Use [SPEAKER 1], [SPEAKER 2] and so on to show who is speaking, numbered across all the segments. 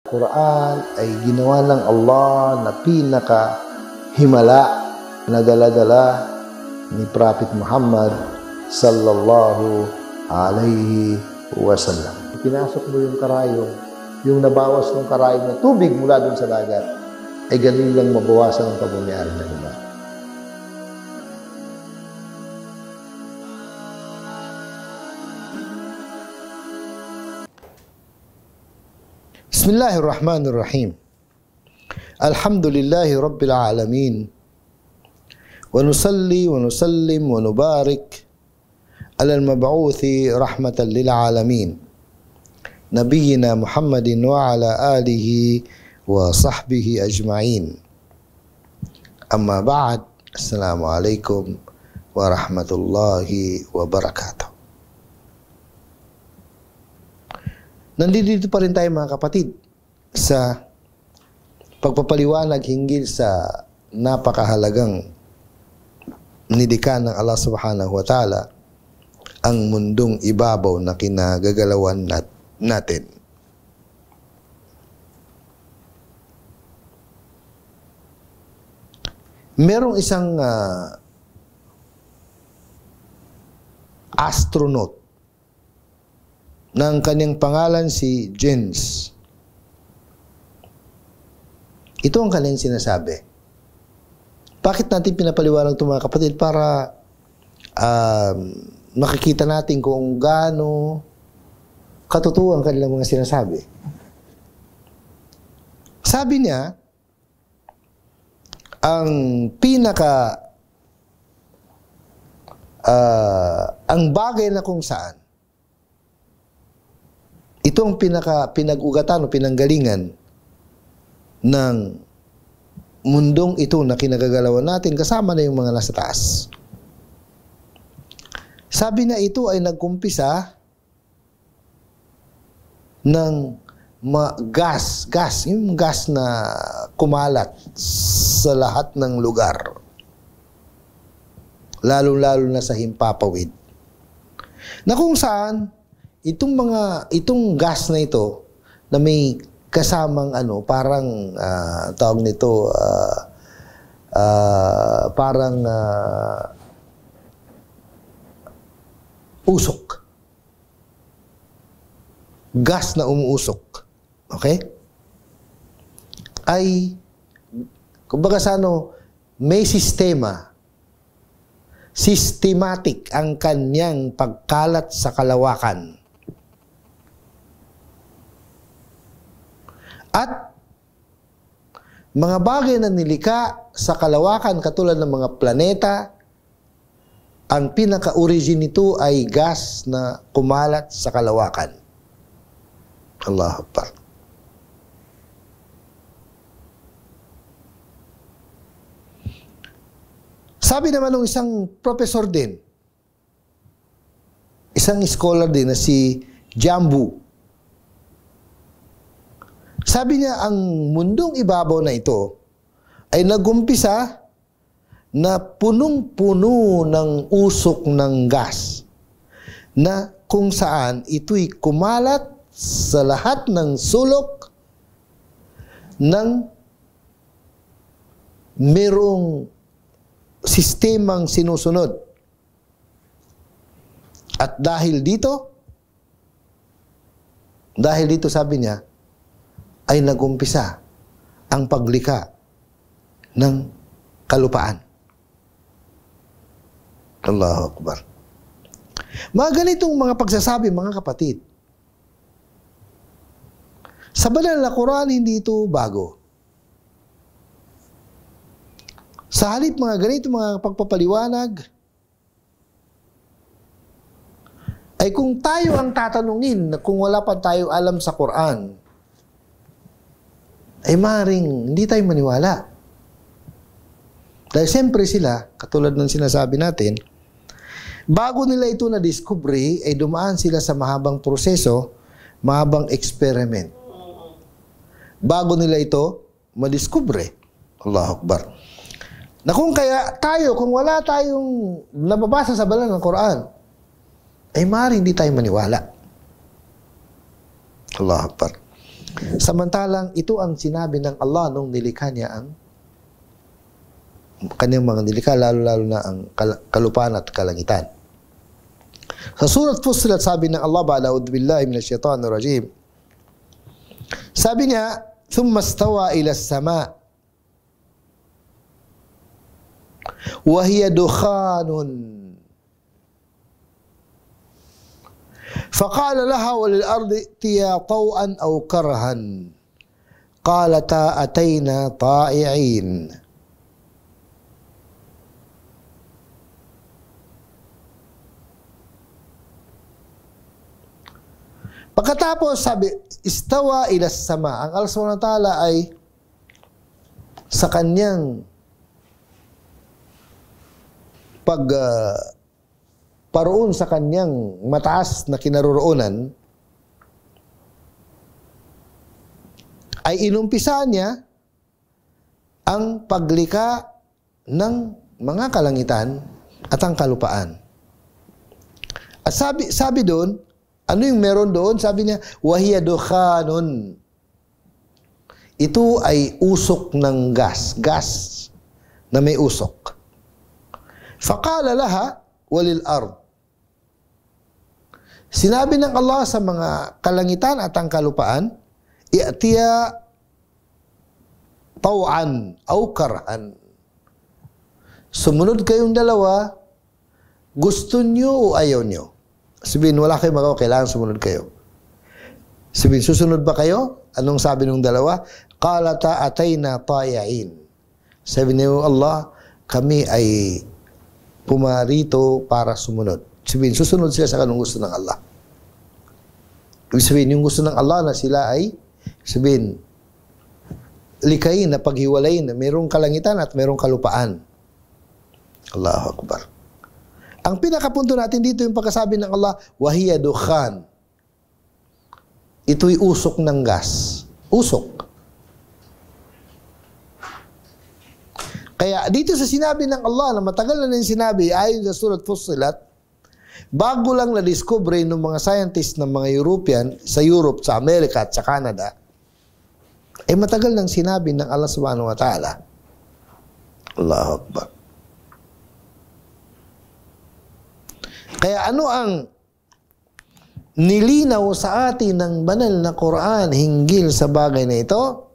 [SPEAKER 1] Quran ay ginawa ng Allah na pinaka-himala na dala-dala ni Prophet Muhammad sallallahu alaihi wasallam. Pinasok mo yung karayong, yung nabawas ng karayong na tubig mula dun sa dagat, ay ganun lang mabawasan ang pagmamayari ng iba. Bismillahirrahmanirrahim. Alhamdulillahi Rabbil Alamin. Wa nusalli wa nusallim wa nubarik ala al-mab'uthi rahmatan lil alamin. Nabiyyina Muhammadin wa ala alihi wa sahbihi ajma'in. Amma ba'd. Assalamu alaikum wa rahmatullahi wa barakatuh. Nandito pa rin tayo mga kapatid sa pagpapaliwanag hinggil sa napakahalagang nidika ng Allah subhanahu wa ta'ala, ang mundong ibabaw na kinagagalawan natin. Merong isang astronaut ng kanyang pangalan si Jens. Ito ang kanyang sinasabi. Bakit natin pinapaliwanag ito mga kapatid? Para makikita natin kung gaano katotoo ang kanilang mga sinasabi. Sabi niya, ang ang bagay na kung saan ito ang pinag-ugatan o pinanggalingan ng mundong ito na kinagagalawan natin kasama na yung mga nasa taas. Sabi na ito ay nagkumpisa ng gas, yung gas na kumalat sa lahat ng lugar. Lalo-lalo na sa himpapawid. Na kung saan itong gas na ito na may kasamang parang tawag nito parang usok. Gas na umuusok. Okay? Ay kumbaga sa may sistema, systematic ang kanyang pagkalat sa kalawakan. At mga bagay na nilikha sa kalawakan katulad ng mga planeta, ang pinaka-origin nito ay gas na kumalat sa kalawakan. Allahu Akbar. Sabi naman ng isang professor din, isang scholar din na si Jambu, sabi niya, ang mundong ibabaw na ito ay nagumpisa na punong-puno ng usok ng gas na kung saan ito'y kumalat sa lahat ng sulok ng merong sistemang sinusunod. At dahil dito sabi niya, ay nagumpisa ang paglikha ng kalupaan. Allahu Akbar. Mga ganitong mga pagsasabi, mga kapatid, sa banal na Quran, hindi ito bago. Sa halip mga ganitong mga pagpapaliwanag, ay kung tayo ang tatanungin, kung wala pa tayo alam sa Quran, ay maaaring hindi tayo maniwala. Dahil siyempre sila, katulad ng sinasabi natin, bago nila ito na-discovery, ay dumaan sila sa mahabang proseso, mahabang experiment. Bago nila ito ma-discovery. Allahu Akbar. Na kung kaya tayo, kung wala tayong nababasa sa banal ng Quran, ay maaaring hindi tayo maniwala. Allahu Akbar. Samantalang ito ang sinabi ng Allah nung nilikha niya ang kanyang mga nilikha, lalo-lalo na ang kalupaan at kalangitan. Sa Surat Fussilat, sabi ng Allah, ba'a'udhu billahi minasyaitanir rajim. Sabi niya, thumma stawa ila as-sama' wa hiya dukhanun فقال لها وللأرض ائتيا طوعا أو كرها قالتا أتينا طائعين. Pagkatapos sabi, istawa ila sama. Ang Allah subhanahu wa ta'ala ay sa kanyang paroon sa kanyang mataas na kinaroroonan, ay inumpisa niya ang paglikha ng mga kalangitan at ang kalupaan. At sabi doon, ano yung meron doon? Sabi niya, wahiya dukhanun. Ito ay usok ng gas na may usok. Faqala laha walil ard. Sinabi ng Allah sa mga kalangitan at ang kalupaan, i'tiya taw'an aw karhan. Sumunod kayong dalawa, gusto nyo o ayaw nyo? Sabihin, wala kayong magawa, kailangan sumunod kayo. Sabihin, susunod ba kayo? Anong sabi ng dalawa? Qalata atayna ta'i'in. Sabi niyo, Allah, kami ay pumarito para sumunod. Sabihin, susunod sila sa kanong gusto ng Allah. Ibig sabihin, yung gusto ng Allah na sila ay, sabihin, likayin na paghiwalayin na mayroong kalangitan at mayroong kalupaan. Allahu Akbar. Ang pinakapunto natin dito yung pagkasabi ng Allah, wahiya dukhan. Ito'y usok ng gas. Usok. Kaya dito sa sinabi ng Allah na matagal na yung sinabi, ayon sa Surat Fussilat, bago lang na-discover ng mga scientists ng mga European sa Europe, sa Amerika at sa Canada, ay matagal nang sinabi ng Allah subhanahu wa ta'ala. Allahu Akbar. Kaya ano ang nilinaw sa atin ng banal na Quran hinggil sa bagay na ito?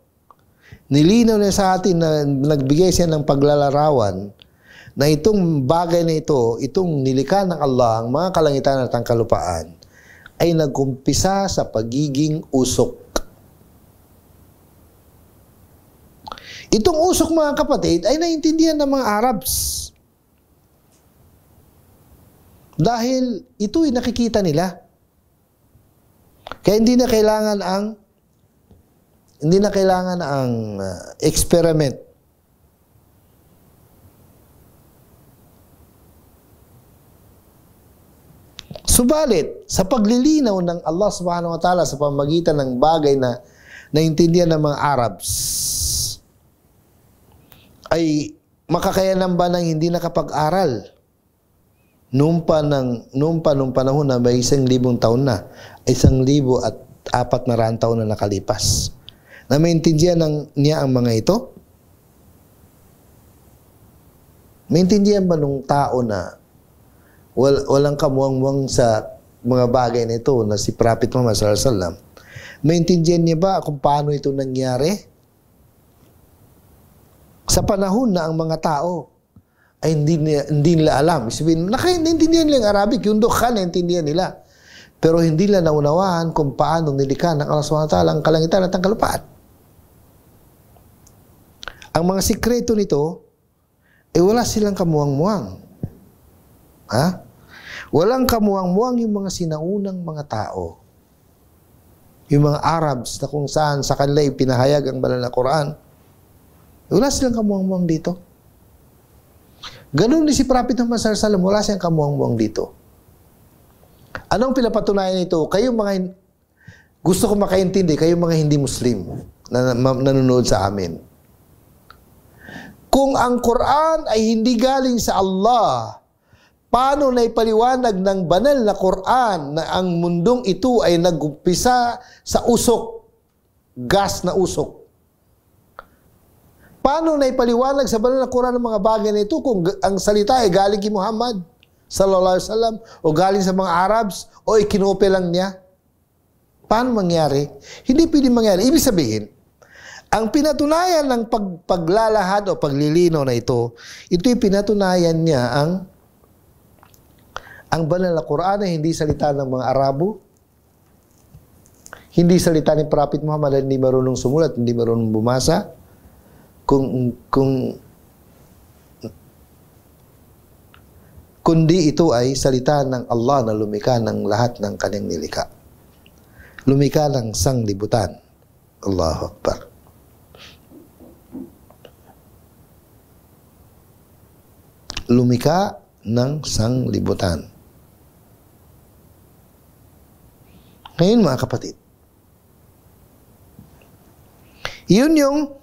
[SPEAKER 1] Nilinaw na sa atin na nagbigay siya ng paglalarawan na itong bagay na ito, itong nilikha ng Allah, ang mga kalangitan at ang kalupaan, ay nagkumpisa sa pagiging usok. Itong usok, mga kapatid, ay naintindihan ng mga Arabs. Dahil ito'y nakikita nila. Kaya hindi na kailangan ang experiment. Subalit, sa paglilinaw ng Allah subhanahu wa ta'ala sa pamagitan ng bagay na naintindihan ng mga Arabs, ay makakayanan ba ng hindi nakapag-aral? Noong panahon na may 1,000 taon na, 1,400 taon na nakalipas. Na maintindihan niya ang mga ito? Maintindihan ba nung tao na walang kamuwang-muwang sa mga bagay na ito na si Prophet Muhammad sallallahu alaihi wasallam? Maintindihan niya ba kung paano ito nangyari? Sa panahon na ang mga tao ay hindi nila alam. Sabihin, nakaintindihan nila ang Arabic, yung dukhan, naintindihan nila. Pero hindi nila naunawaan kung paano nilikha ng Allah subhanahu wa ta'ala ang kalangitan at ang kalupaan. Ang mga sikreto nito, wala silang kamuwang-muwang. Ha? Walang kamuwang-muwang yung mga sinaunang mga tao. Yung mga Arabs na kung saan sa kanila ipinahayag ang banal na Quran, wala silang kamuwang-muwang dito. Ganun din si Prophet Muhammad sallallahu alaihi wasallam, wala siyang kamuwang-muwang dito. Anong pinapatunayan nito? Kayong mga gusto ko makaintindi, kayong mga hindi Muslim na nanonood sa amin. Kung ang Quran ay hindi galing sa Allah, paano na ipaliwanag ng banal na Quran na ang mundong ito ay nag-umpisa sa usok? gas na usok. Paano na ipaliwanag sa banal na Quran ng mga bagay na ito kung ang salita ay galing kay Muhammad sallallahu alaihi wasallam o galing sa mga Arabs o ikinope lang niya? Paano mangyari? Hindi pwede mangyari. Ibig sabihin, ang pinatunayan ng paglalahad o paglilino na ito'y pinatunayan niya ang banal na Quran ay hindi salita ng mga Arabo, hindi salita ni Prophet Muhammad, hindi marunong sumulat, hindi marunong bumasa. Kundi ito ay salita ng Allah na lumikha ng lahat ng kanyang nilikha. Lumikha ng sanglibutan. Allahu Akbar. Lumikha ng sanglibutan. Ngayon mga kapatid, yun yung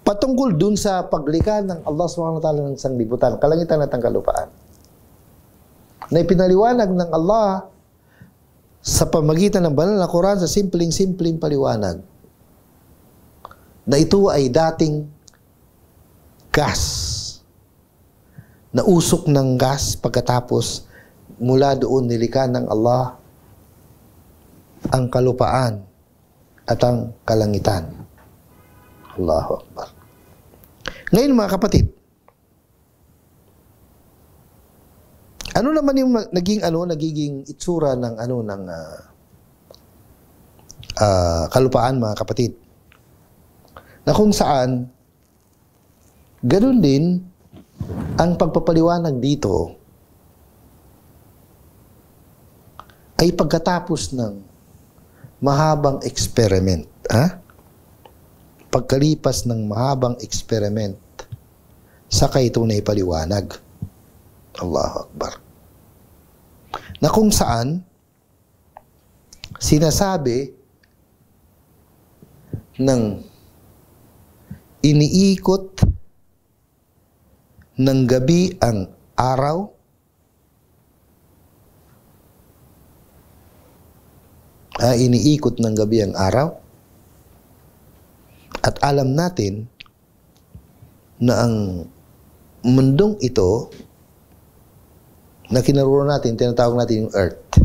[SPEAKER 1] patungkol dun sa paglikha ng Allah SWT ng sanglibutan, kalangitan at ang kalupaan, na ipinaliwanag ng Allah sa pamagitan ng banal na Quran sa simpleng paliwanag na ito ay dating gas, na usok ng gas pagkatapos mula doon nilikha ng Allah ang kalupaan at ang kalangitan. Allahu Akbar. Ngayon mga kapatid, ano naman yung nagiging itsura ng kalupaan mga kapatid? Na kung saan ganoon din ang pagpapaliwanag dito ay pagkatapos ng mahabang experiment, pagkalipas ng mahabang experiment, saka ito na ipaliwanag. Allahu Akbar. Na kung saan sinasabi ng iniikot ng gabi ang araw, iniikot ng gabi ang araw, at alam natin na ang mundong ito na kinaroon natin, tinatawag natin yung Earth,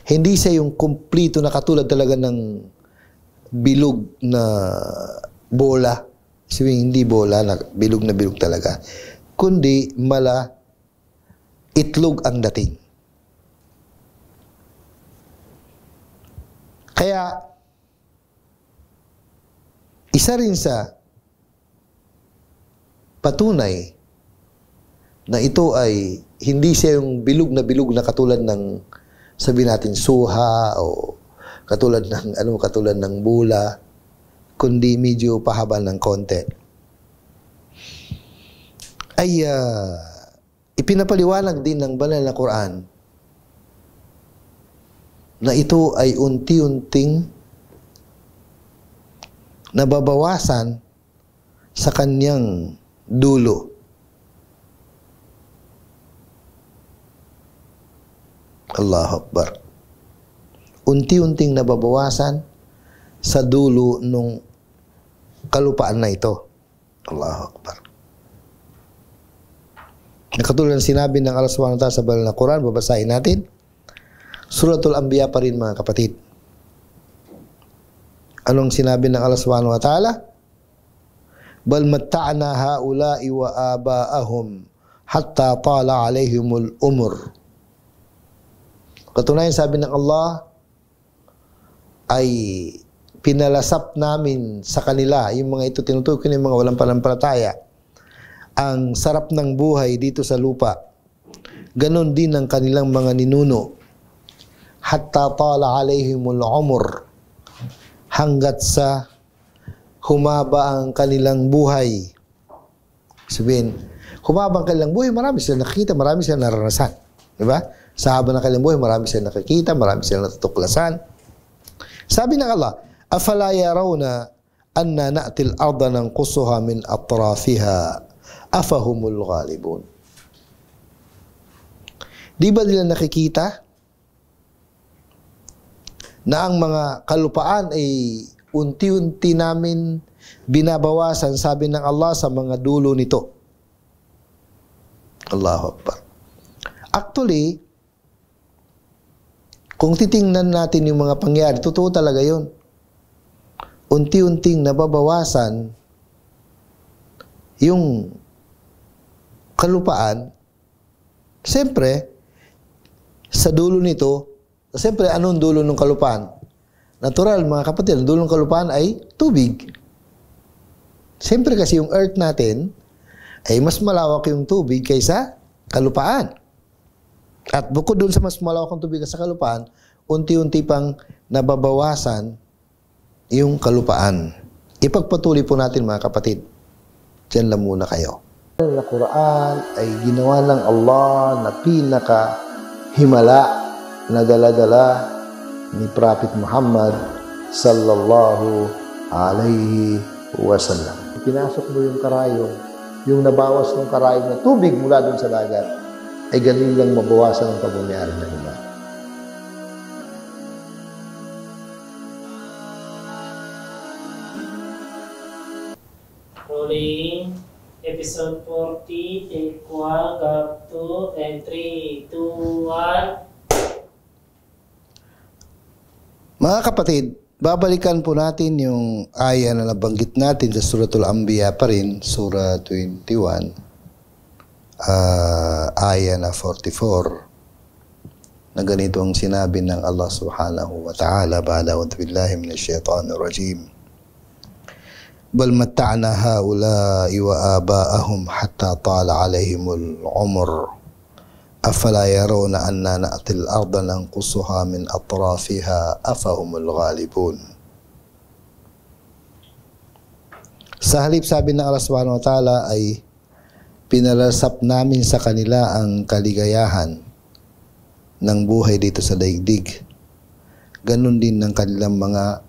[SPEAKER 1] hindi siya yung kumplito na katulad talaga ng bilog na bola. Sabihin, hindi bola, bilog na bilog talaga. Kundi itlog ang dating. Kaya, isa rin sa patunay na ito ay hindi siya yung bilog na katulad ng sabihin natin suha o katulad ng bula, kundi medyo pahaba ng konti. Ay ipinapaliwanag din ng banal na Quran na ito ay unti-unting nababawasan sa kanyang dulo. Allahu Akbar. Unti-unting nababawasan sa dulo nung kalupaan na ito. Allahu Akbar. Nakatulad ng sinabi ng Allah Subhanahu wa Ta'ala sa banal na Quran, babasahin natin. Suratul Anbiya pa rin mga kapatid. Anong sinabi ng Allah Subhanahu wa Ta'ala? Bal matta'na haula'i wa aba'ahum hatta tala 'alaihimul umur. Katunayan sabi ng Allah ay pinalasap namin sa kanila, yung mga ito tinutukoy ng mga walang panampalataya, ang sarap ng buhay dito sa lupa. Ganon din ang kanilang mga ninuno. Hatta tala 'alaihimul umur, hanggat sa humaba ang kanilang buhay. Sabihin, humaba ang kanilang buhay, marami silang nakikita, marami silang naranasan. Diba? Sa haba ng kanilang buhay, marami silang nakikita, marami silang natutuklasan. Sabi ng Allah, afala yarawna anna na'til arda nanqusuha min atrafiha afahumul ghalibun. Di ba nila nakikita na ang mga kalupaan ay unti-unti namin binabawasan, sabi ng Allah, sa mga dulo nito. Allahu Akbar. Actually, kung titingnan natin yung mga pangyari, totoo talaga yun. Unti-unting nababawasan yung kalupaan. Siyempre, sa dulo nito, siyempre, anong dulo ng kalupaan? Natural, mga kapatid, ang dulo ng kalupaan ay tubig. Siyempre kasi yung earth natin ay mas malawak yung tubig kaysa kalupaan. At bukod dun sa mas malawak ang tubig sa kalupaan, unti-unti pang nababawasan yung kalupaan. Ipagpatuloy po natin, mga kapatid. Diyan lang muna kayo. Ang Quran ay ginawa ng Allah na pinaka-himala na dala-dala ni Prophet Muhammad sallallahu alaihi wasallam. Pinasok mo yung karayong, yung nabawas ng karayong na tubig mula dun sa dagat, ay ganun lang mabawasan ang pagmamayari ng iba.
[SPEAKER 2] Rolling. Episode 40, take 1, gap 2, and 3, 2, 1.
[SPEAKER 1] Mga kapatid, babalikan po natin yung aya na nabanggit natin sa Suratul Anbiya pa rin, Surah 21, aya na 44, na ganito ang sinabi ng Allah subhanahu wa ta'ala, ba'da billahi minash shaitanir rajim. Bal matta'na haula'i wa aba'ahum hatta tala 'alaihimul 'umr afala yarawna anna na'til arda nanqusuha min atrafiha afahumul ghalibun. Sa halip, sabi ng Allah subhanahu wa ta'ala, ay pinalasap namin sa kanila ang kaligayahan ng buhay dito sa daigdig. Ganon din ng kanilang mga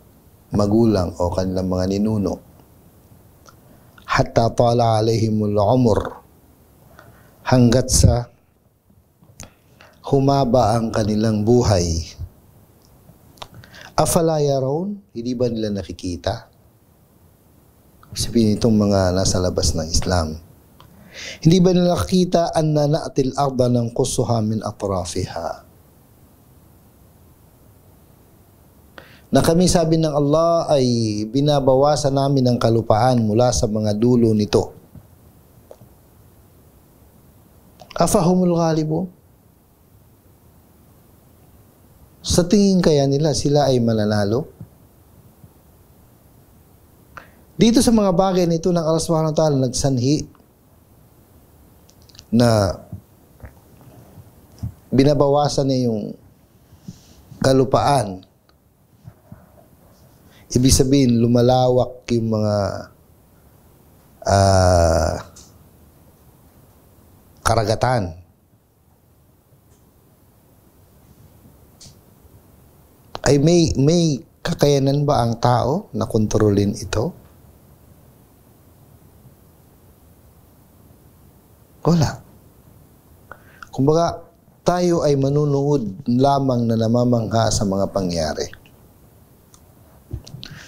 [SPEAKER 1] magulang o kanilang mga ninuno. Hatta tala alaihimul umr, hanggat sa humaba ang kanilang buhay. Afala yarawun, hindi ba nila nakikita? Sabihin itong mga nasa labas ng Islam. Hindi ba nila nakikita anna na'til arda nanqusuha min atrafiha? Na kami, sabi ng Allah, ay binabawasan namin ang kalupaan mula sa mga dulo nito. Afahumul ghalibun? Sa tingin kaya nila sila ay mananalo? Dito sa mga bagay nito ng Allah subhanahu wa ta'ala nagsanhi na binabawasan niya yung kalupaan. Ibig sabihin, lumalawak yung mga karagatan. Ay may kakayanan ba ang tao na kontrolin ito? Wala. Kumbaga, tayo ay manunood lamang na namamangha sa mga pangyari.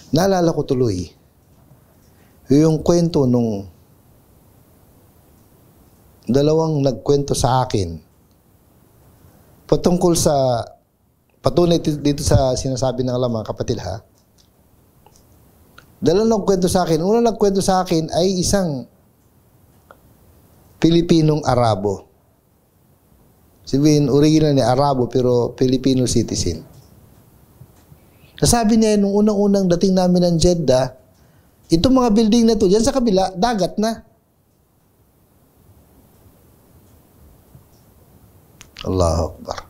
[SPEAKER 1] Naalala ko tuloy yung kwento nung dalawang nagkwento sa akin patungkol sa patunay dito sa sinasabi ng Allah, mga kapatid, ha. Dalawang nagkwento sa akin. Unang nagkwento sa akin ay isang Pilipinong Arabo. Sabihin, original ni Arabo pero Filipino citizen. Nasabi niya, nung unang-unang dating namin ng Jeddah, itong mga building na to, dyan sa kabila, dagat na. Allahu Akbar.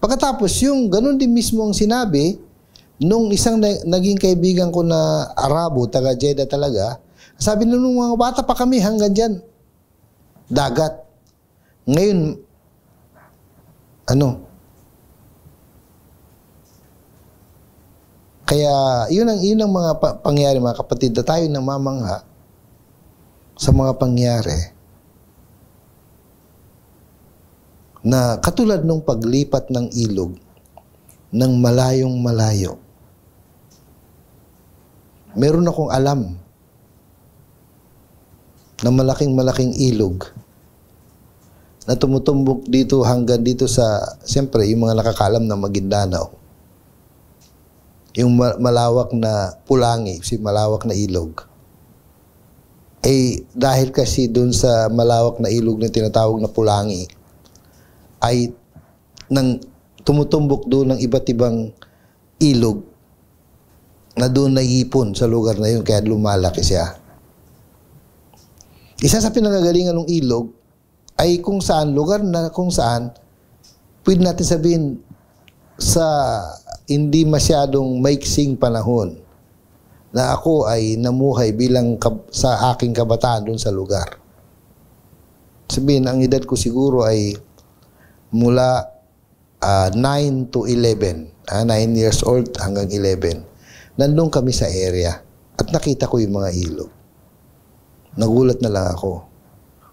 [SPEAKER 1] Pagkatapos, yung ganun din mismo ang sinabi, nung isang naging kaibigan ko na Arabo, taga Jeddah talaga, sabi na nung mga bata pa kami, hanggang dyan, dagat. Ngayon, kaya yun ang mga pangyari, mga kapatid, na tayo namamangha sa mga pangyari na katulad nung paglipat ng ilog ng malayong malayo. Meron akong alam na malaking ilog na tumutumbok dito hanggang dito sa, siyempre, yung mga nakakalam na Maguindanao. Yung malawak na Pulangi, si malawak na ilog. Dahil kasi dun sa malawak na ilog na tinatawag na Pulangi, ay tumutumbok doon ng iba't ibang ilog na doon naipon sa lugar na yun, kaya lumalaki siya. Isa sa pinangagalingan ng ilog ay kung saan, lugar na kung saan, pwede natin sabihin sa hindi masyadong maiksing panahon na ako ay namuhay bilang sa aking kabataan doon sa lugar. Sabihin, ang edad ko siguro ay mula 9 to 11. 9 years old hanggang 11. Nandun kami sa area at nakita ko yung mga ilog. Nagulat na lang ako.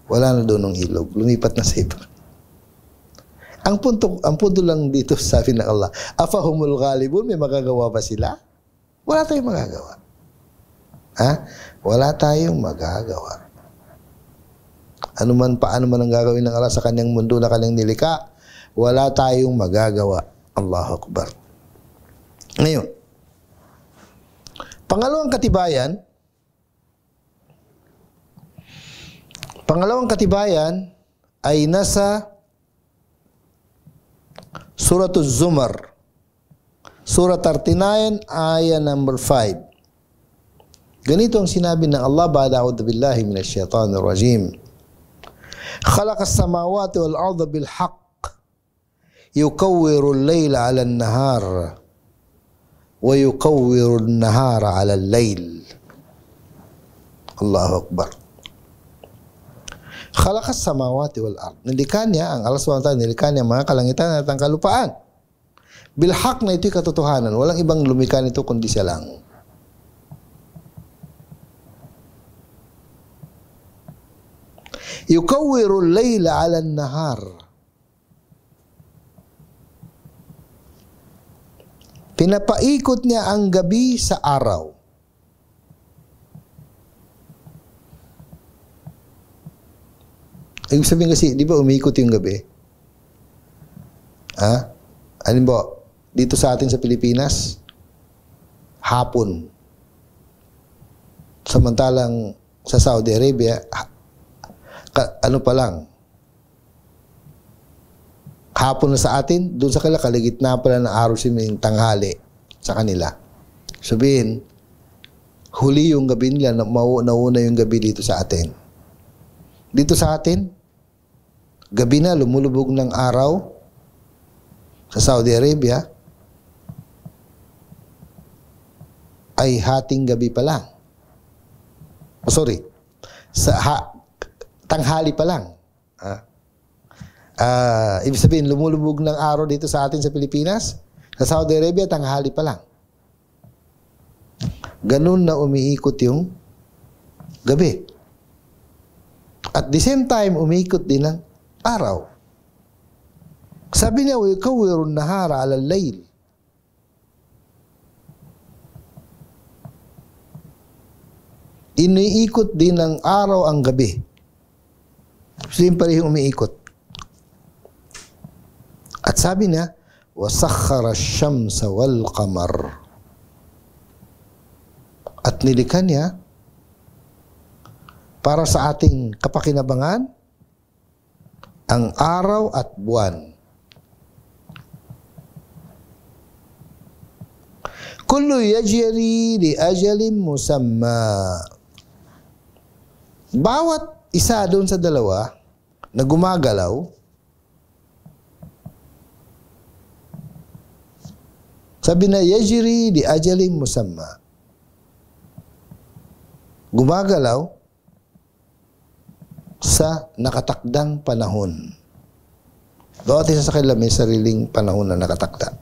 [SPEAKER 1] Wala na doon ng ilog. Lumipat na sa iba. Ang punto lang dito, sabi ng Allah, afahumul ghalibun, may magagawa ba sila? Wala tayong magagawa. Wala tayong magagawa. Paano man ang gagawin ng Allah sa kanyang mundo na kanyang nilikha, wala tayong magagawa. Allahu Akbar. Ngayon, pangalawang katibayan ay nasa Surah Az-Zumar, Surah 39, ayah number 5. Ganito ang sinabi ng Allah, ba'da a'udhu billahi minasyaitanir rajim. Khalaqas samawati wal arda bil haqq yukawwiru al-layla 'ala an-nahar wa yukawwiru an-nahara 'ala al-layl. Allahu Akbar. Khalaqas samawati wal ard. Nilikha niya, ang Allah SWT, nilikha niya mga kalangitan at ang kalupaan. Bilhaq na ito'y katotohanan. Walang ibang lumikha nito kundi siya lang. Yukawwiru al-layla 'ala an-nahar. Pinapaikot niya ang gabi sa araw. Ibig sabihin kasi, di ba umiikot yung gabi? Alin ba, dito sa atin sa Pilipinas, hapon. Samantalang sa Saudi Arabia, ano pa lang, hapon na sa atin, doon sa kanila, kaligitna pala ng araw yung tanghali sa kanila. Sabihin, huli yung gabi nila, nauna yung gabi dito sa atin. Dito sa atin, gabi na, lumulubog ng araw. Sa Saudi Arabia, ay hating gabi pa lang. Tanghali pa lang. Ibig sabihin, lumulubog ng araw dito sa atin sa Pilipinas. Sa Saudi Arabia, tanghali pa lang. Ganun na umiikot yung gabi. At the same time, umiikot din ang araw. Sabi niya, وَيُكَوِّرُ النَّهَارَ عَلَى اللَّيْلِ. Iniikot din ng araw ang gabi. Siyempre parehong umiikot. At sabi niya, وَسَخَّرَ الشَّمْسَ وَالْقَمَرَ. At nilikha niya para sa ating kapakinabangan ang araw at buwan. Kullu yajri li ajalin musamma. Bawat isa doon sa dalawa na gumagalaw, sabi na yajri li ajalin musamma. Gumagalaw sa nakatakdang panahon. Bawat isa sa kanila may sariling panahon na nakatakda.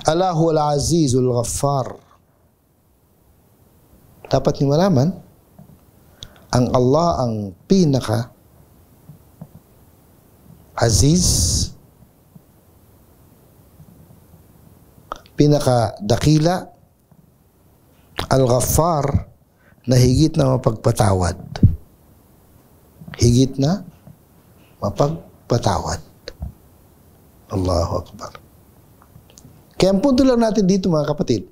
[SPEAKER 1] Allahu al-Azizul Ghaffar. Dapat niyo malaman, ang Allah ang pinaka Aziz pinakadakila, Al-Ghaffar, na higit na mapagpatawad. Higit na mapagpatawad. Allahu Akbar. Kaya ang punto lang natin dito, mga kapatid,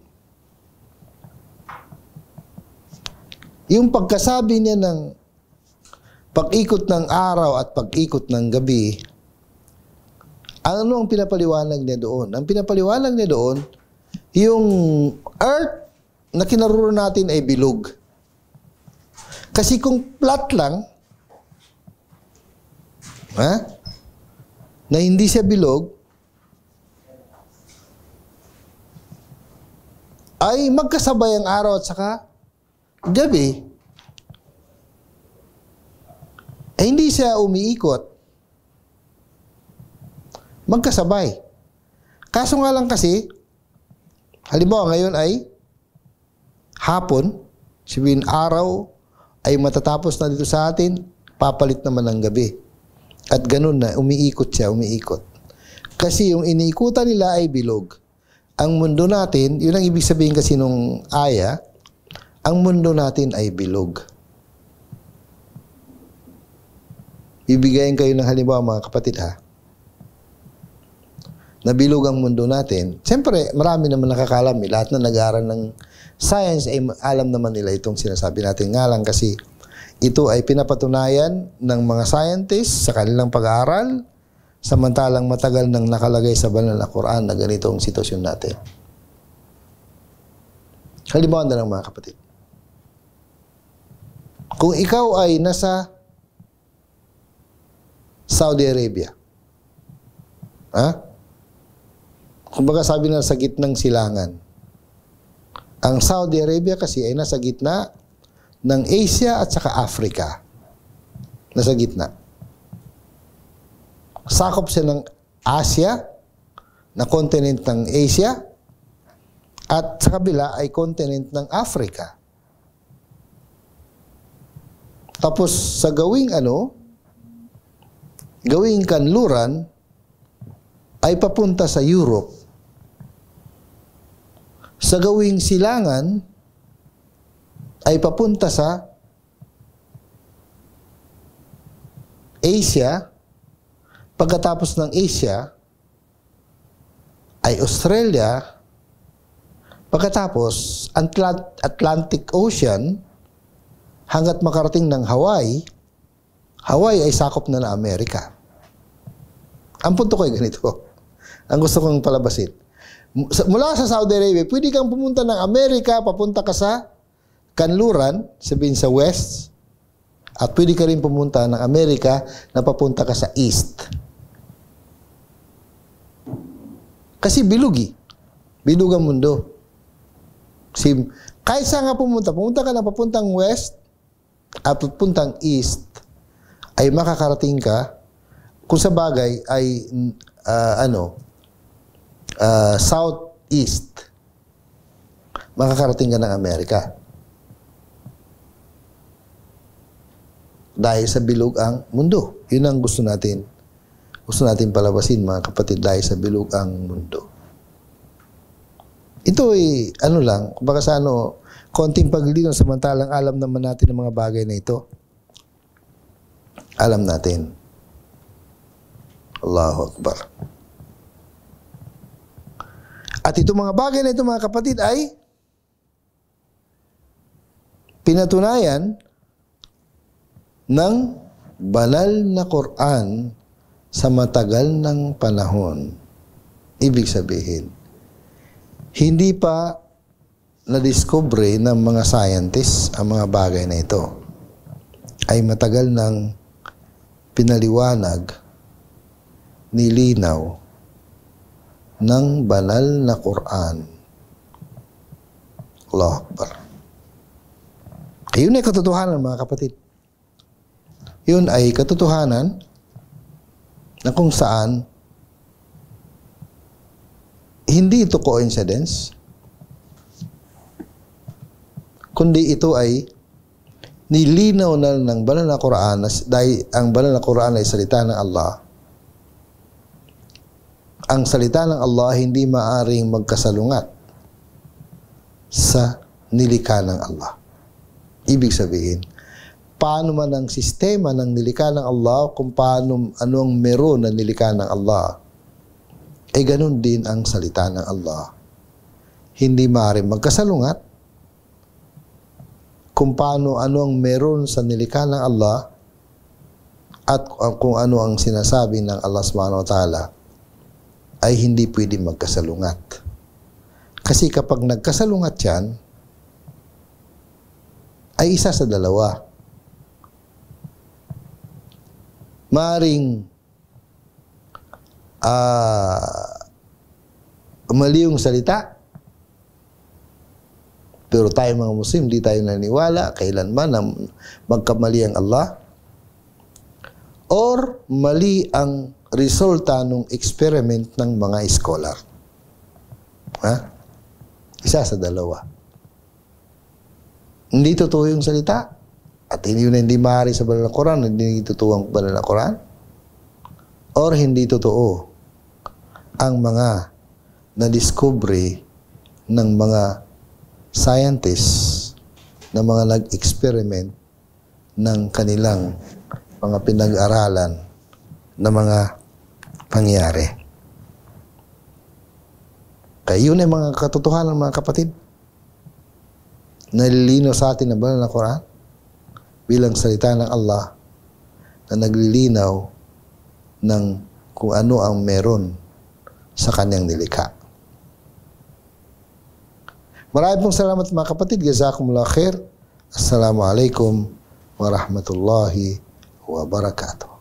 [SPEAKER 1] yung pagkasabi niya ng pag-ikot ng araw at pag-ikot ng gabi, ano ang pinapaliwanag niya doon? Ang pinapaliwanag niya doon, yung earth na kinaroon natin ay bilog. Kasi kung flat lang, na hindi siya bilog, ay magkasabay ang araw at saka gabi. Eh, hindi siya umiikot. Magkasabay. Kaso nga lang kasi, halimbawa ngayon ay hapon, sabihin araw ay matatapos na dito sa atin, papalit naman ng gabi. At ganun na, umiikot siya, umiikot. Kasi yung iniikutan nila ay bilog. Ang mundo natin, yun ang ibig sabihin kasi nung aya, ang mundo natin ay bilog. Bibigayin kayo ng halimbawa, mga kapatid, ha? Nabilog ang mundo natin. Siyempre, marami naman nakakalam. Lahat na nag-aaral ng science ay alam naman nila itong sinasabi natin. Nga lang kasi ito ay pinapatunayan ng mga scientists sa kanilang pag-aaral, samantalang matagal nang nakalagay sa banal na Quran na ganito ang sitwasyon natin. Halimbawa na lang, mga kapatid. Kung ikaw ay nasa Saudi Arabia, kumbaga sabi na sa gitnang silangan. Ang Saudi Arabia kasi ay nasa gitna ng Asia at saka Africa. Nasa gitna. Sakop siya ng Asia, na continent ng Asia, at sa kabila ay continent ng Africa. Tapos sa gawing kanluran, ay papunta sa Europe. Sa gawing silangan, ay papunta sa Asia. Pagkatapos ng Asia, ay Australia. Pagkatapos, Atlantic Ocean, hanggat makarating ng Hawaii. Hawaii ay sakop na ng Amerika. Ang punto ko ay ganito. Ang gusto kong palabasin. Mula sa Saudi Arabia, pwede kang pumunta ng Amerika, papunta ka sa kanluran, sabihin sa west, at pwede ka rin pumunta ng Amerika na papunta ka sa east. Kasi bilugi. Bilug ang mundo. Kahit saan nga pumunta ka na papuntang west at papuntang east, ay makakarating ka, kung sa bagay ay southeast, makakarating ka ng Amerika. Dahil sa bilog ang mundo. Yun ang gusto natin palabasin, mga kapatid, dahil sa bilog ang mundo. Ito ay lang, kumbaga sa konting paglilinaw, samantalang alam naman natin ang mga bagay na ito. Alam natin. Allahu Akbar. At itong mga bagay na ito, mga kapatid, ay pinatunayan ng banal na Quran sa matagal ng panahon. Ibig sabihin, hindi pa na-discover ng mga scientists ang mga bagay na ito. Ay matagal ng pinaliwanag, nilinaw ng banal na Quran. Allahu Akbar. Yun ay katotohanan, mga kapatid. Yun ay katotohanan na kung saan hindi ito coincidence, kundi ito ay nilinaw na ng banal na Quran dahil ang banal na Quran ay salita ng Allah. ang salita ng Allah hindi maaring magkasalungat sa nilikha ng Allah. Ibig sabihin, paano man ang sistema ng nilikha ng Allah, kung paano, anong meron na nilikha ng Allah, ganun din ang salita ng Allah. Hindi maaaring magkasalungat kung paano, ano ang meron sa nilikha ng Allah at kung ano ang sinasabi ng Allah subhanahu wa ta'ala ay hindi pwede magkasalungat. Kasi kapag nagkasalungat yan, ay isa sa dalawa. Maaring mali yung salita, pero tayo mga Muslim, di tayo naniniwala kailanman na magkamali ang Allah, or mali ang resulta ng experiment ng mga scholar. Isa sa dalawa. Hindi totoo yung salita, at hindi maaari sa banal na Quran, hindi totoo ang banal na Quran, or hindi totoo ang mga na-discovery ng mga scientists na mga nag-experiment ng kanilang mga pinag-aralan na mga pangyari. Kaya yun ay mga katotohanan, mga kapatid. Nalilinaw sa atin ang banal na Quran bilang salita ng Allah na naglilinaw ng kung ano ang meron sa kanyang nilikha. Maraming pong salamat mga kapatid. Jazakumullah khair. Assalamualaikum warahmatullahi wabarakatuh.